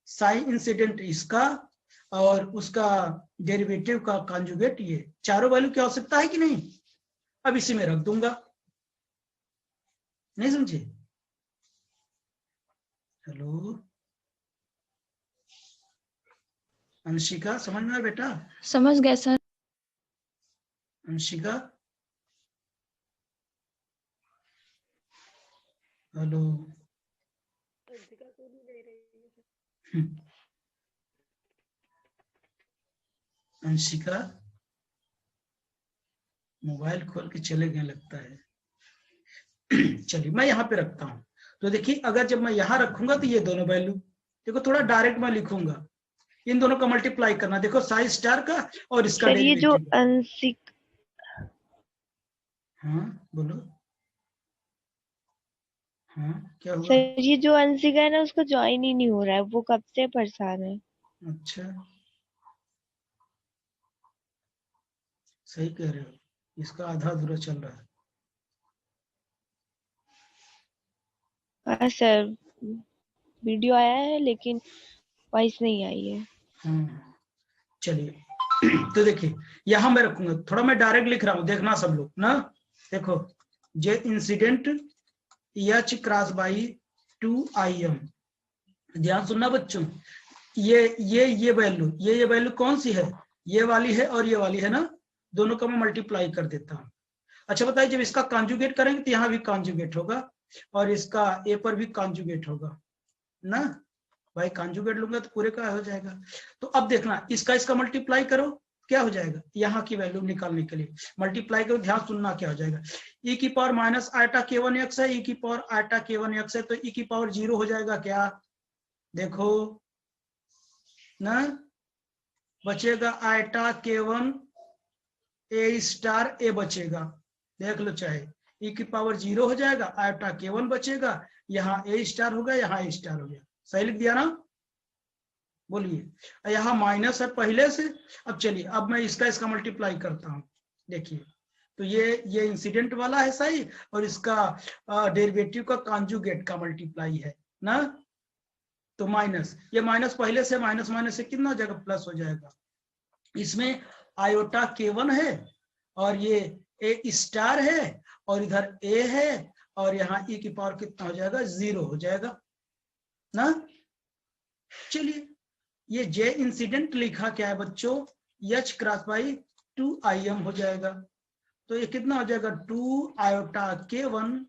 साई इंसिडेंट इसका, और उसका डेरिवेटिव का कॉन्जुगेट, ये चारों वैल्यू की आवश्यकता है कि नहीं? अब इसी में रख दूंगा, नहीं समझे? हेलो अंशिका, समझ में आया बेटा? समझ गए sir. Anshika, hello. Anshika mobile खोल के चले गए लगता है। चलिए मैं यहाँ पे रखता हूँ। तो देखिए, अगर जब मैं यहाँ रखूंगा तो ये दोनों वैल्यू, देखो थोड़ा डायरेक्ट मैं लिखूंगा, इन दोनों का मल्टीप्लाई करना, देखो साई स्टार का और इसका सर ये जो डेरिवेटिव। आंशिक, हाँ बोलो, हाँ क्या हुआ? सर ये जो आंशिक है ना उसको ज्वाइन ही नहीं हो रहा है, वो कब से परेशान है। अच्छा, सही कह रहे हो, इसका आधा अधूरा चल रहा है। हाँ सर, वीडियो आया है लेकिन वॉइस नहीं आई है। हाँ चलिए। तो देखिए यहां मैं रखूंगा, थोड़ा मैं डायरेक्ट लिख रहा हूं, देखना सब लोग ना। देखो, J incident H cross by 2im, ध्यान सुनना बच्चों, ये वैल्यू, ये वैल्यू कौन सी है? ये वाली है और ये वाली है ना, दोनों का मैं मल्टीप्लाई कर देता हूँ। अच्छा बताइए, जब इसका कॉन्जुगेट करेंगे तो यहाँ भी कॉन्जुगेट होगा, और इसका ए पर भी कॉन्जुगेट होगा ना। भाई कॉन्जुगेट लूंगा तो पूरे का हो जाएगा। तो अब देखना, इसका मल्टीप्लाई करो, क्या हो जाएगा? यहाँ की वैल्यू निकालने के लिए मल्टीप्लाई करो, ध्यान सुनना क्या हो जाएगा। e की पावर माइनस आयटा k1x है, e की पावर आयटा k1x है, तो e की पावर 0 हो जाएगा क्या? देखो ना, बचेगा eta k1 a star a बचेगा, देख लो चाहे, e की पावर 0 हो जाएगा, आयटा k1 बचेगा, यहाँ a स्टार हो गया, यहाँ a स्टार हो गया। सही लिख दिया ना? बोलिए, यहाँ माइनस है पहले से। अब चलिए, अब मैं इसका मल्टीप्लाई करता हूँ। देखिए, तो ये इंसिडेंट वाला है सही, और इसका डेरिवेटिव का कॉन्जुगेट का मल्टीप्लाई है ना। तो माइनस, ये माइनस पहले से, माइनस माइनस से कितना हो जाएगा? प्लस हो जाएगा। इसमें आयोटा k1 है और ये ए स्टार है और इधर ए है और यहाँ ई की पावर कितना हो जाएगा 0 हो जाएगा ना। चलिए ये जे इंसिडेंट लिखा क्या है बच्चों, एच क्रॉस बाई 2im हो जाएगा। तो ये कितना हो जाएगा 2 iota k1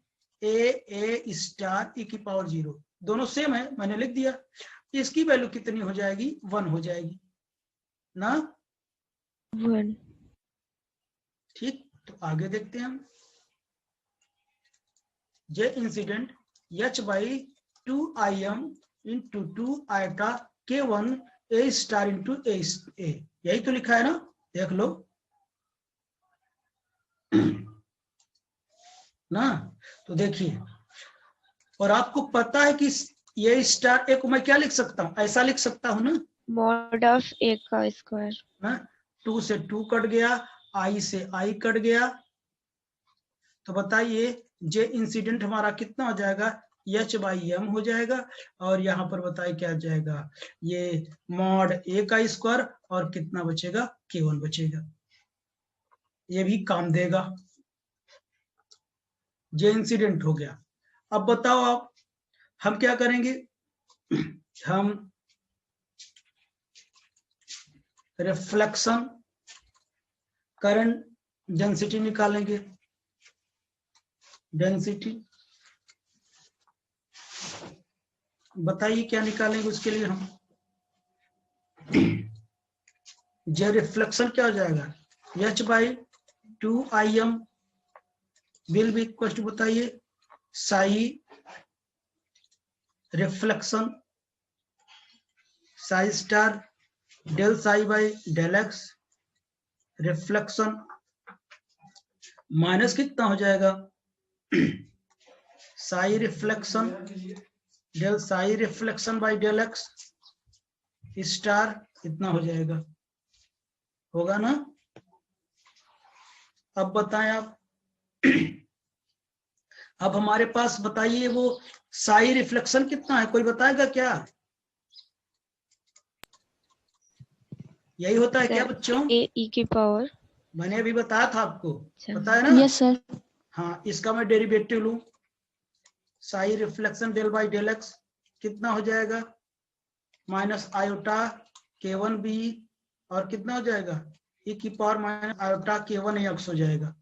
A star e की पावर 0, दोनों सेम है मैंने लिख दिया। इसकी वैल्यू कितनी हो जाएगी 1 हो जाएगी ना। 1। ठीक, तो आगे देखते हैं हम। J incident H by 2im into 2 iota k1 A star into A, यही तो लिखा है ना, देख लो ना। तो देखिए, और आपको पता है कि ये स्टार ए को मैं क्या लिख सकता हूं, ऐसा लिख सकता हूं ना, मॉड ऑफ ए का स्क्वायर ना। 2 से 2 कट गया, आई से आई कट गया, तो बताइए जे इंसिडेंट हमारा कितना हो जाएगा एच बाई एम हो जाएगा। और यहाँ पर बताइए क्या आ जाएगा, ये मॉड ए का स्क्वायर और कितना बचेगा k1 बचेगा, ये भी काम देगा। जे इंसिडेंट हो गया। अब बताओ आप, हम क्या करेंगे, हम रिफ्लेक्शन करंट डेंसिटी निकालेंगे। डेंसिटी बताइए क्या निकालेंगे उसके लिए हम। जे रिफ्लेक्शन क्या हो जाएगा H by 2im will be equal to, बताइए psi reflection psi star del psi by del x reflection minus कितना हो जाएगा psi reflection del psi reflection by del x star कितना हो जाएगा, होगा ना। अब बताएं आप, अब हमारे पास बताइए वो साई रिफ्लेक्शन कितना है, कोई बताएगा क्या, यही होता है क्या बच्चों, ए ई की पावर, मैंने अभी बताया था आपको, अच्छा। बताया ना। Yes sir. हाँ, इसका मैं डेरिवेटिव लूं, psi reflection del by del x कितना हो जाएगा माइनस आयोटा k1 बी और कितना हो जाएगा ई की power minus iota k1 x हो जाएगा।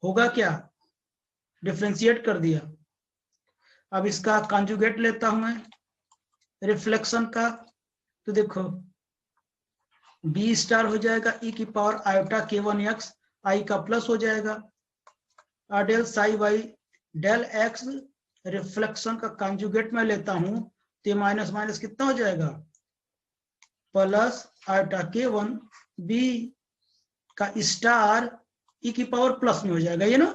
होगा क्या, डिफरेंशिएट कर दिया। अब इसका कॉन्जुगेट लेता हूं मैं रिफ्लेक्शन का, तो देखो बी स्टार हो जाएगा ई की पावर आयोटा k1 एक्स, आई का प्लस हो जाएगा, और del psi by del x reflection का कॉन्जुगेट में लेता हूं तो माइनस माइनस कितना हो जाएगा प्लस आयोटा k1 बी का स्टार ई की पावर प्लस में हो जाएगा, ये ना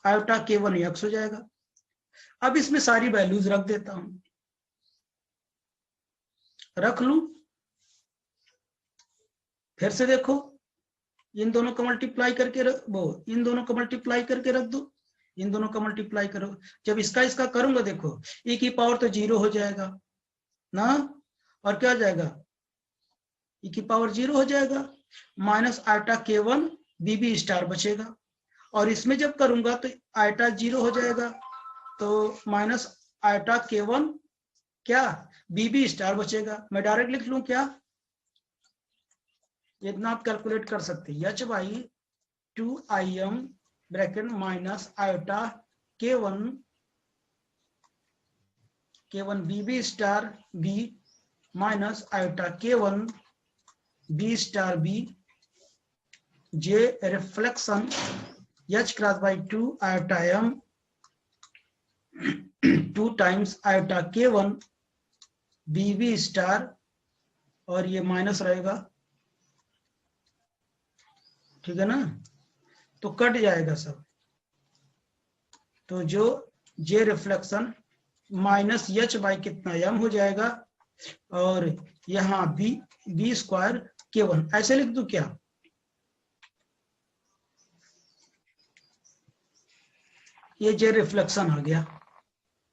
आयोटा k1 एक्स हो जाएगा। अब इसमें सारी वैल्यूज रख देता हूं, रख लूं, फिर से देखो इन दोनों का मल्टीप्लाई करके रख, वो इन दोनों का मल्टीप्लाई करके रख दो, इन दोनों का मल्टीप्लाई करो। जब इसका इसका करूंगा देखो ई की पावर तो 0 हो जाएगा ना, और क्या हो जाएगा ई की पावर 0 हो जाएगा, minus iota k1 b b star बचेगा, और इसमें जब करूंगा तो आयोटा 0 हो जाएगा, तो माइनस आयोटा k1 क्या बीबी स्टार बचेगा। मैं डायरेक्ट लिख लूं क्या, इतना आप कैलकुलेट कर सकते हैं, h by 2im bracket minus iota k1 b b star b minus iota k1 b star b J reflection h cross by 2 iota m 2 times iota k1 b b star, और ये माइनस रहेगा, ठीक है ना, तो कट जाएगा सब, तो जो जे रिफ्लेक्शन माइनस एच बाई कितना m हो जाएगा, और यहाँ बी स्क्वायर k1 ऐसे लिख दूं क्या, ये जे रिफ्लेक्शन आ गया,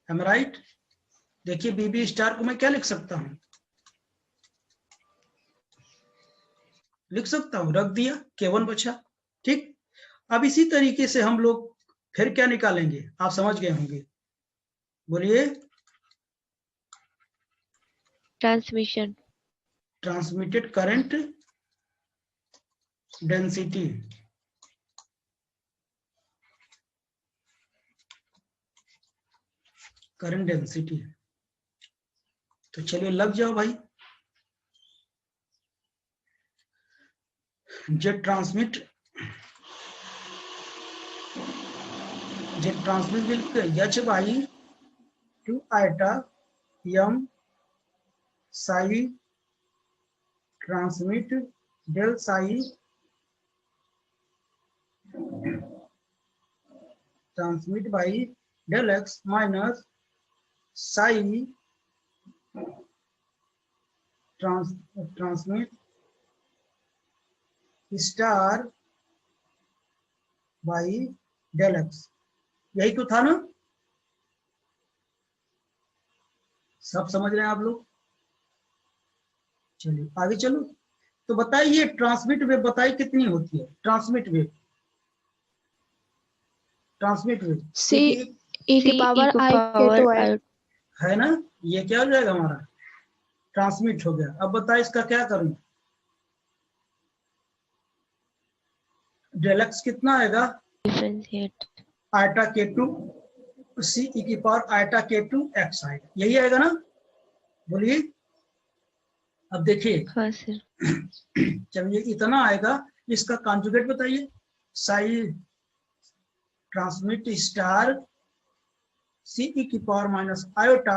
एम राइट। देखिए बीबी स्टार को मैं क्या लिख सकता हूं, लिख सकता हूं, रख दिया k1 बचा, ठीक। अब इसी तरीके से हम लोग फिर क्या निकालेंगे, आप समझ गए होंगे, बोलिए। Transmission. Transmitted current density, current density. तो चलिए लग जाओ भाई। J transmit will h by 2 iota m psi transmit del psi transmit by del x minus psi transmit star by del x. यही तो था ना, सब समझ रहे हैं आप लोग। चलिए आगे चलो। तो बताइए ट्रांसमिट वेव बताइए कितनी होती है, ट्रांसमिट वेव C e की पावर I K2 है। है ना, ये क्या हो जाएगा हमारा, ट्रांसमिट हो गया। अब बताइए इसका क्या करूं, डेल एक्स कितना आएगा, differentiate. Iota K2 C e की पावर आइटा K2 x आएगा, यही आएगा ना, बोलिए। अब देखिए हाँ सर। जब ये इतना आएगा, इसका कॉन्जुगेट बताइए, साई ट्रांसमिट स्टार सी ई की पावर माइनस आयोटा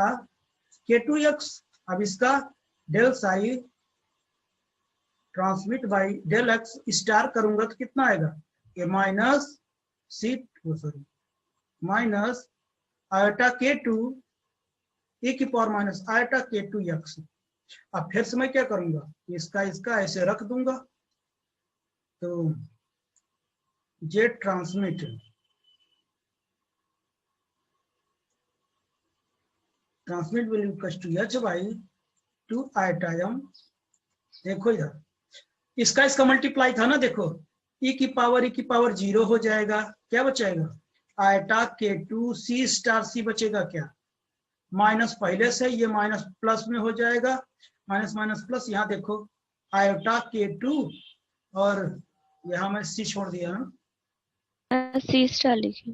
K2x। अब इसका del psi transmit by del x star करूंगा तो कितना आएगा, ये minus C sorry minus iota K2 e की पावर माइनस आयोटा K2x। अब फिर से मैं क्या करूंगा, इसका ऐसे रख दूंगा। तो J transmit will equal to h by 2 iota m. देखो इधर इसका मल्टीप्लाई था ना, देखो ई की पावर 0 हो जाएगा, क्या बचेगा, iota K2 C star C बचेगा क्या, माइनस पहले से, ये माइनस प्लस में हो जाएगा, माइनस माइनस प्लस। यहाँ देखो आयोटा K2 और यहाँ मैं C छोड़ दिया ना, सी स्टार लिखिए।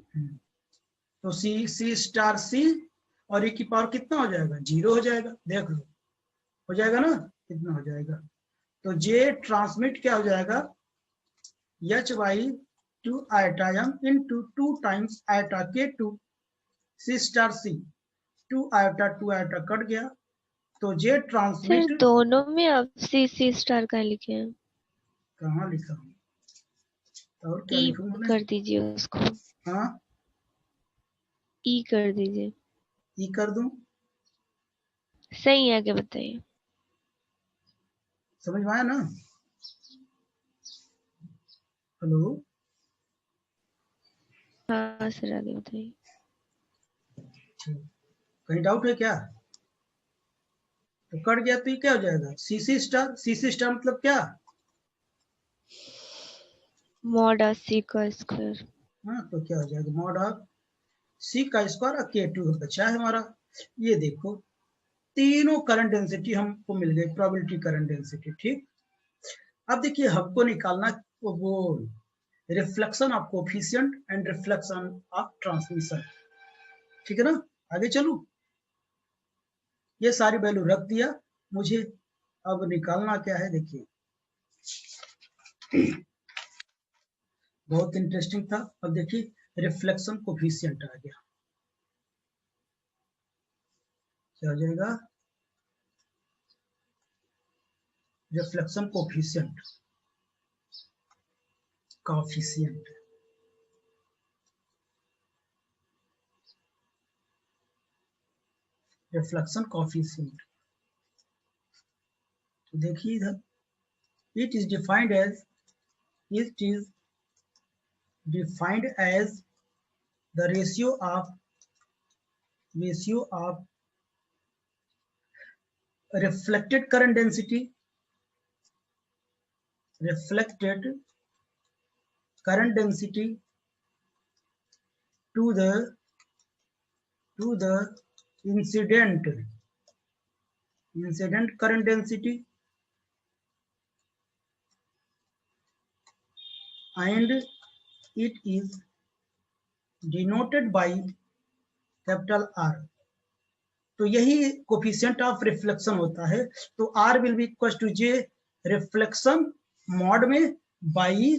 तो C स्टार C और e की पावर कितना हो जाएगा, 0 हो जाएगा, देख लो हो जाएगा ना, कितना हो जाएगा। तो जे ट्रांसमिट क्या हो जाएगा, H by 2 iota m into 2 times iota K2 C star C, 2 iota cut गया, तो जे सर ट्रांसमिट दोनों में आप सी स्टार का लिखे हैं। कहाँ लिखा हूँ, और क्या ई लिखूं मैंने, कर दीजिए उसको, हाँ ई कर दीजिए। ई कर दूं, सही है, आगे बताइए। समझ में आया ना, हेलो। हाँ सर, आगे बताइए। कहीं डाउट है क्या, तो कट गया तो ये क्या हो जाएगा, सीसी स्टार मतलब क्या, मॉड सी का स्क्वायर। हाँ तो क्या हो जाएगा, मॉड ऑफ सी का स्क्वायर और K2 बचा है हमारा। ये देखो तीनों करंट डेंसिटी हमको मिल गई, प्रोबेबिलिटी करंट डेंसिटी, ठीक। अब देखिए हमको निकालना वो reflection of coefficient and reflection of transmission, ठीक है ना। आगे चलूं, ये सारी वैल्यू रख दिया, मुझे अब निकालना क्या है, देखिए बहुत इंटरेस्टिंग था। अब देखिए रिफ्लेक्शन कोफिशिएंट आ गया, क्या हो जाएगा, रिफ्लेक्शन कोफिशिएंट रिफ्लेक्शन कोफिशिएंट। तो देखिए इधर it is defined as the ratio of reflected current density current density to the incident current density and it is denoted by capital R। तो यही कोफिशिएंट ऑफ रिफ्लेक्शन होता है। तो R will be equal to J reflection mod में बाई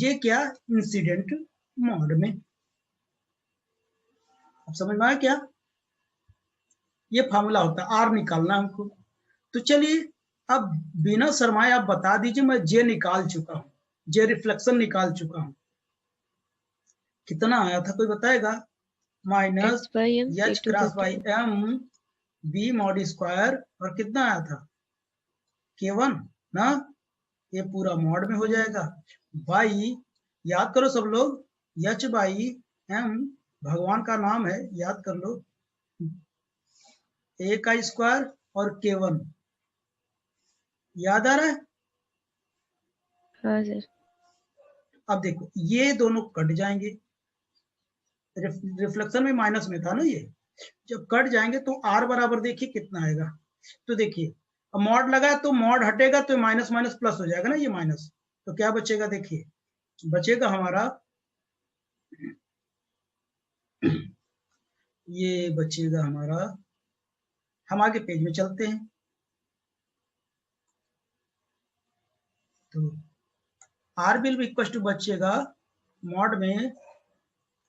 J क्या इंसिडेंट मॉड में। अब समझ में आया क्या? ये फार्मूला होता है, R निकालना हमको। तो चलिए अब बिना शर्माए आप बता दीजिए, मैं J निकाल चुका हूं, J रिफ्लेक्शन निकाल चुका हूं। कितना आया था कोई बताएगा? Minus H cross by M B mod square और कितना आया था K1 ना, ये पूरा मॉड में हो जाएगा बाई, याद करो सब लोग, H बाई M भगवान का नाम है, याद कर लो, A का स्क्वायर और K1 याद आ रहा है? हाँ सर। अब देखो ये दोनों कट जाएंगे, रिफ्लेक्शन में माइनस में था ना, ये जब कट जाएंगे तो R बराबर देखिए कितना आएगा। तो देखिए अब मॉड लगा तो मॉड हटेगा तो माइनस माइनस प्लस हो जाएगा ना, ये माइनस, तो क्या बचेगा? देखिए बचेगा हमारा, ये बचेगा हमारा, हम आगे पेज में चलते हैं। तो R will be equal to बचेगा मॉड में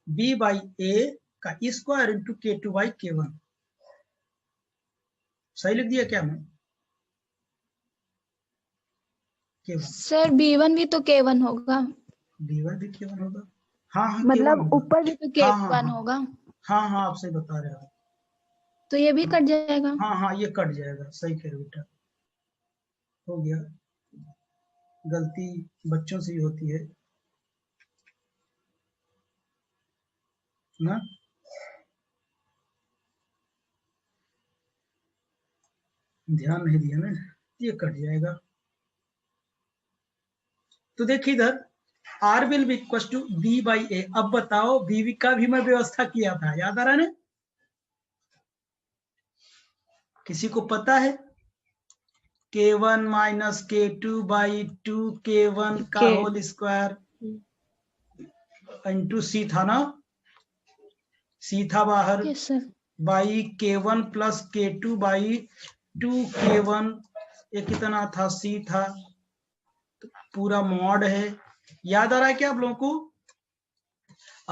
B बाई A का square into K2 by K1। सही लिख दिया क्या मैं? K1 सर B1 भी तो K1 होगा। B1 भी K1 होगा, हाँ हाँ मतलब ऊपर भी तो K1 होगा। हाँ हाँ आप सही बता रहे हो। तो ये भी कट जाएगा। हाँ हाँ ये कट जाएगा, सही कह रहे बेटा, हो गया। गलती बच्चों से ही होती है ना। ध्यान नहीं दिया ना, ये कट जाएगा। तो देखिए इधर R will be equal to B by A। अब बताओ B का भी मैं व्यवस्था किया था, याद आ रहा है ना? किसी को पता है? K1 minus K2 by 2K1 का होल स्क्वायर इंटू C था ना, C था बाहर, yes sir. By K1 plus K2 by 2K1, ये कितना था? C था, तो पूरा मॉड है। याद आ रहा है क्या आप लोगों को?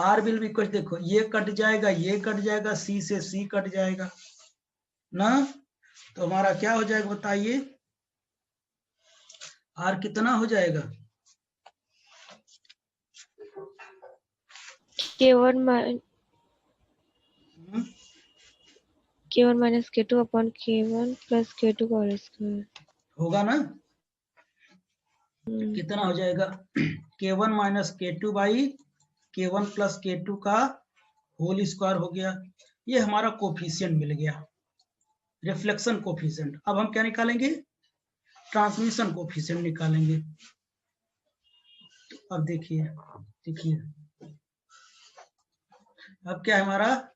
R विल बी इक्वल, देखो ये कट जाएगा, ये कट जाएगा, C से C कट जाएगा ना, तो हमारा क्या हो जाएगा बताइए? R कितना हो जाएगा? K1 minus K2 upon K1 plus K2 का होल स्क्वायर होगा ना? कितना हो जाएगा? K1 minus K2 by K1 plus K2 का होल स्क्वायर हो गया। ये हमारा कोफिशिएंट मिल गया, रिफ्लेक्शन कोफिशिएंट। अब हम क्या निकालेंगे? ट्रांसमिशन कोफिशिएंट निकालेंगे। तो अब देखिए अब क्या है हमारा?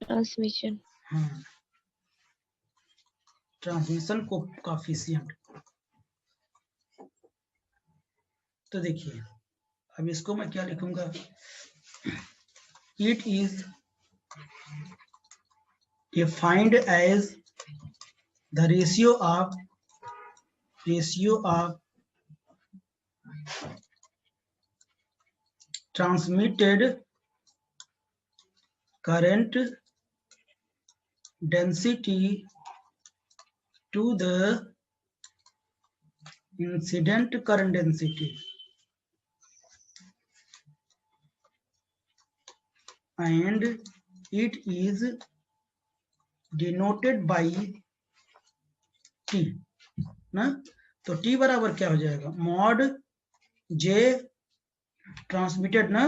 ट्रांसमिशन, हाँ, ट्रांसमिशन कोफिशिएंट। तो देखिए अब इसको मैं क्या लिखूंगा? It is defined as the ratio of transmitted current density to the incident current density, and it is denoted by T ना। तो T बराबर क्या हो जाएगा? मॉड J ट्रांसमिटेड ना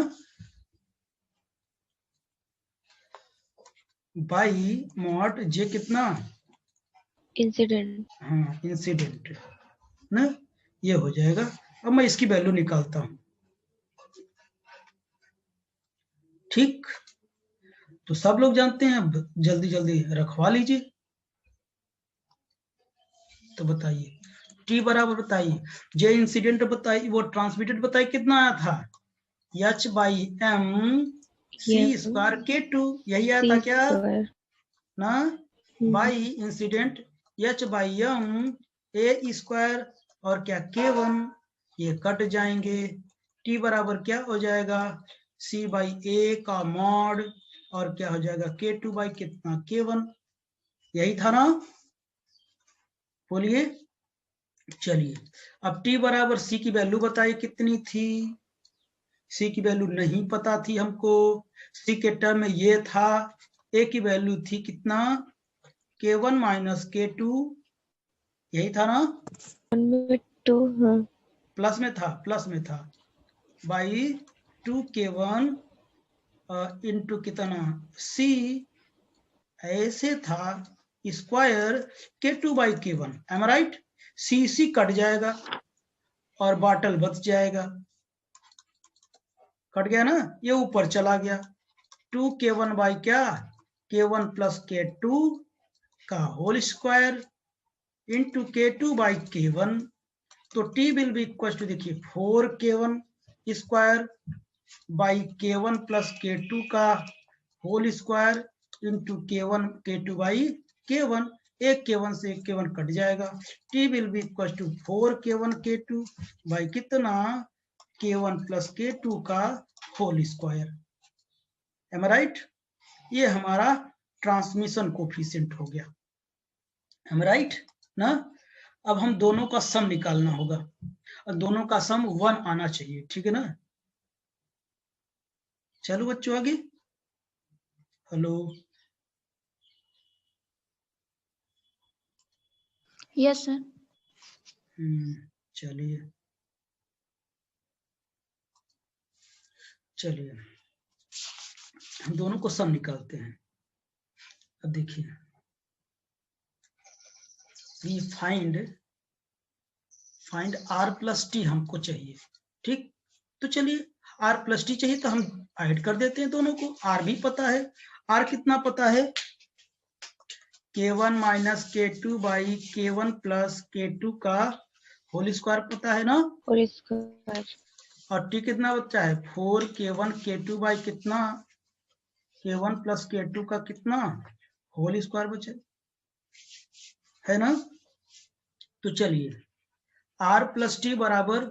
बाई मॉड J कितना? इंसिडेंट। हाँ इंसिडेंट ना, ये हो जाएगा। अब मैं इसकी वैल्यू निकालता हूं, ठीक। तो सब लोग जानते हैं, अब जल्दी जल्दी रखवा लीजिए। तो बताइए टी बराबर, बताइए जे इंसिडेंट बताइए, वो ट्रांसमिटेड बताइए कितना आया था, h by m c square k two, यही आया था क्या ना, by incident H by m a square और क्या के वन, ये कट जाएंगे। टी बराबर क्या हो जाएगा, सी बाई ए का मॉड और क्या हो जाएगा के टू बाई कितना के वन, यही था ना, बोलिए। चलिए अब टी बराबर सी की वैल्यू बताइए कितनी थी, सी की वैल्यू नहीं पता थी हमको, सी के टर्म में ये था, ए की वैल्यू थी कितना के वन माइनस के टू, यही था ना, प्लस में था बाई 2k1 इंटू कितना सी, ऐसे था square k2 by k1, m right. C cut जाएगा और बॉटल बच जाएगा, कट गया ना, ये ऊपर चला गया, 2k1 बाई क्या k1 प्लस k2 का whole square into k2 by k1, तो t will be equal to, देखिए 4k1 square by k1 plus k2 का whole square into k1 k2 by k1, एक k1 से एक k1 कट जाएगा, t will be equal to 4k1 k2 by कितना k1 प्लस k2 का होल स्क्वायर, एम राइट। ये हमारा ट्रांसमिशन कोफिशिएंट हो गया, एम राइट ना। अब हम दोनों का सम निकालना होगा, और दोनों का सम 1 आना चाहिए, ठीक है ना। चलो बच्चों आगे, हेलो, यस सर। चलिए चलिए हम दोनों को सम निकालते हैं। अब देखिए, we find R plus T हमको चाहिए, ठीक। तो चलिए आर प्लस टी चाहिए तो हम ऐड कर देते हैं दोनों को, आर भी पता है, आर कितना पता है k1 minus k2 by k1 plus k2 का होल स्क्वायर पता है ना, और स्क्वायर, और टी कितना बचा है 4k1 k2 बाई कितना k1 प्लस k2 का कितना होल स्क्वायर बचे है ना। तो चलिए r प्लस टी बराबर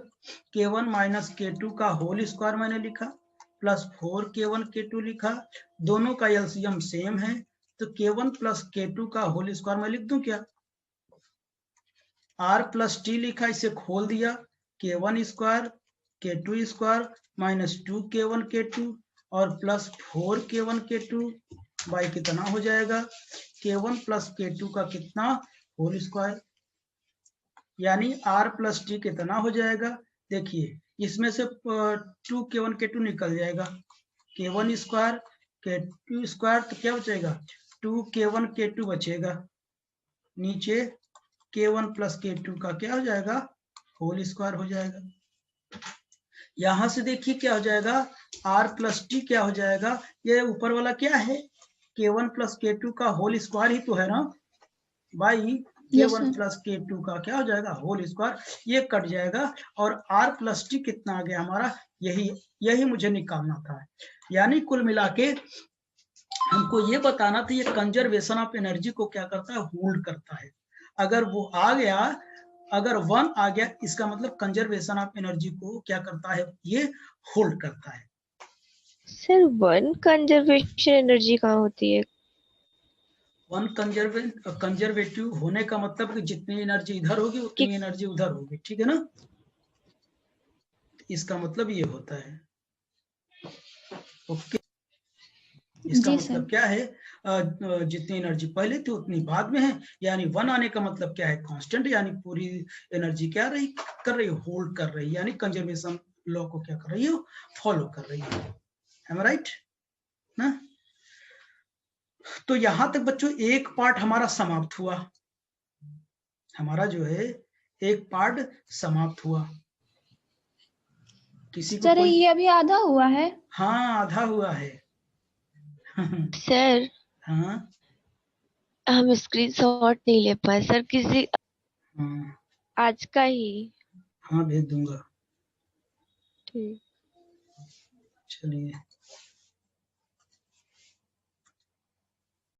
k1 माइनस k2 का होल स्क्वायर मैंने लिखा, प्लस 4k1 k2 लिखा, दोनों का एलसीएम सेम है, तो k1 प्लस k2 का होल स्क्वायर मैं लिख दूं क्या, r प्लस टी लिखा, इसे खोल दिया, k1 square k2 square minus 2k1 k2 और प्लस 4k1 k2 बाई कितना हो जाएगा k1 प्लस k2 का कितना होल स्क्वायर, यानी r प्लस टी कितना हो जाएगा, देखिए इसमें से 2k1 k2 निकल जाएगा, k1 स्क्वायर k2 स्क्वायर, तो क्या बचेगा 2k1 k2 बचेगा, नीचे k1 प्लस k2 का क्या हो जाएगा होल स्क्वायर हो जाएगा। यहां से देखिए क्या हो जाएगा r प्लस टी क्या हो जाएगा, ये ऊपर वाला क्या है k1 प्लस k2 का होल स्क्वायर ही तो है ना, बाई k1 प्लस k2 का क्या हो जाएगा होल स्क्वायर, ये कट जाएगा और r प्लस टी कितना आ गया हमारा, यही मुझे निकालना था। यानी कुल मिला के हमको ये बताना था ये कंजर्वेशन ऑफ एनर्जी को क्या करता है, होल्ड करता है। अगर वो आ गया, अगर 1 आ गया, इसका मतलब कंजर्वेशन ऑफ एनर्जी को क्या करता है, ये होल्ड करता है। सर 1 कंजर्वेशन एनर्जी कहाँ होती है, 1 कंजर्वेटिव होने का मतलब कि जितनी एनर्जी इधर होगी उतनी एनर्जी उधर होगी, ठीक है ना, इसका मतलब ये होता है, ओके। इसका मतलब क्या है, जितनी एनर्जी पहले थी उतनी बाद में है, यानी 1 आने का मतलब क्या है कांस्टेंट, यानी पूरी एनर्जी क्या रही कर रही है, होल्ड कर रही है, यानी कंजर्वेशन लॉ को क्या कर रही है, फॉलो कर रही है, एम राइट ना। तो यहां तक बच्चों एक पार्ट हमारा समाप्त हुआ, हमारा जो है एक पार्ट समाप्त हुआ। किसी को सर कोई, ये अभी आधा हुआ है। हाँ आधा हुआ है। सर हाँ हम स्क्रीनशॉट नहीं ले पाए सर, किसी हाँ आज का ही। हाँ भेज दूंगा। ठीक। चलिए।